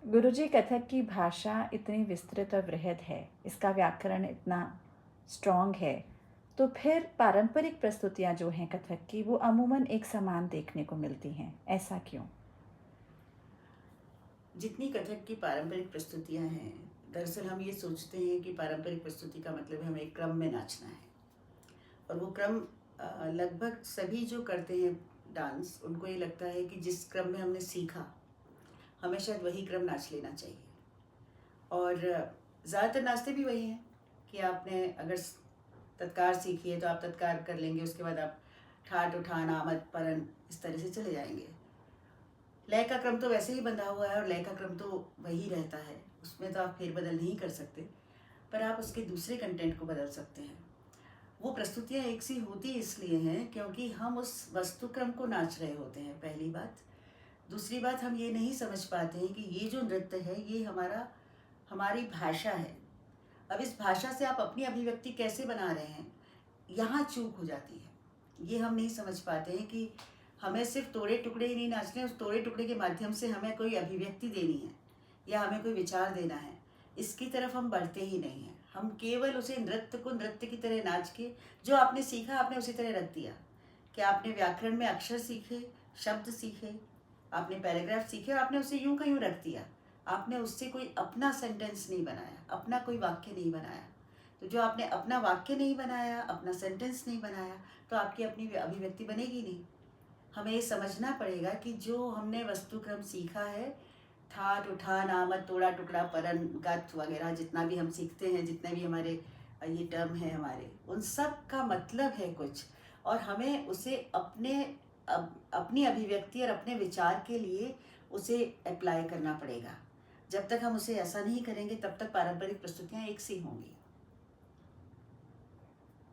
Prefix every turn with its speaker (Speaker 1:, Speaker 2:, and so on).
Speaker 1: गुरुजी, कथक की भाषा इतनी विस्तृत और बृहद है, इसका व्याकरण इतना स्ट्रॉन्ग है, तो फिर पारंपरिक प्रस्तुतियाँ जो हैं कथक की, वो अमूमन एक समान देखने को मिलती हैं, ऐसा क्यों?
Speaker 2: जितनी कथक की पारंपरिक प्रस्तुतियां हैं, दरअसल हम ये सोचते हैं कि पारंपरिक प्रस्तुति का मतलब हमें एक क्रम में नाचना है। और वो क्रम लगभग सभी जो करते हैं डांस, उनको ये लगता है कि जिस क्रम में हमने सीखा, हमें शायद वही क्रम नाच लेना चाहिए। और ज़्यादातर नाचते भी वही हैं कि आपने अगर तत्कार सीखी है तो आप तत्कार कर लेंगे, उसके बाद आप ठाट उठान आमद परन इस तरह से चले जाएंगे। लय का क्रम तो वैसे ही बंधा हुआ है और लय का क्रम तो वही रहता है, उसमें तो आप फेरबदल नहीं कर सकते, पर आप उसके दूसरे कंटेंट को बदल सकते हैं। वो प्रस्तुतियाँ एक सी होती इसलिए हैं क्योंकि हम उस वस्तु क्रम को नाच रहे होते हैं, पहली बात। दूसरी बात, हम ये नहीं समझ पाते हैं कि ये जो नृत्य है ये हमारी भाषा है। अब इस भाषा से आप अपनी अभिव्यक्ति कैसे बना रहे हैं, यहाँ चूक हो जाती है। ये हम नहीं समझ पाते हैं कि हमें सिर्फ तोड़े टुकड़े ही नहीं नाचने, उस तोड़े टुकड़े के माध्यम से हमें कोई अभिव्यक्ति देनी है या हमें कोई विचार देना है, इसकी तरफ हम बढ़ते ही नहीं हैं। हम केवल उसे नृत्य को नृत्य की तरह नाच के, जो आपने सीखा आपने उसी तरह रख दिया। कि आपने व्याकरण में अक्षर सीखे, शब्द सीखे, आपने पैराग्राफ सीखे और आपने उसे यूं का यूं रख दिया। आपने उससे कोई अपना सेंटेंस नहीं बनाया, अपना कोई वाक्य नहीं बनाया। तो जो आपने अपना वाक्य नहीं बनाया, अपना सेंटेंस नहीं बनाया, तो आपकी अपनी अभिव्यक्ति बनेगी नहीं। हमें ये समझना पड़ेगा कि जो हमने वस्तुक्रम सीखा है, ठाट उठान आमद तोड़ा टुकड़ा परन गत वगैरह, जितना भी हम सीखते हैं, जितने भी हमारे ये टर्म है हमारे, उन सब का मतलब है कुछ। और हमें उसे अपनी अभिव्यक्ति और अपने विचार के लिए उसे अप्लाई करना पड़ेगा। जब तक हम उसे ऐसा नहीं करेंगे तब तक पारंपरिक प्रस्तुतियाँ एक सी होंगी।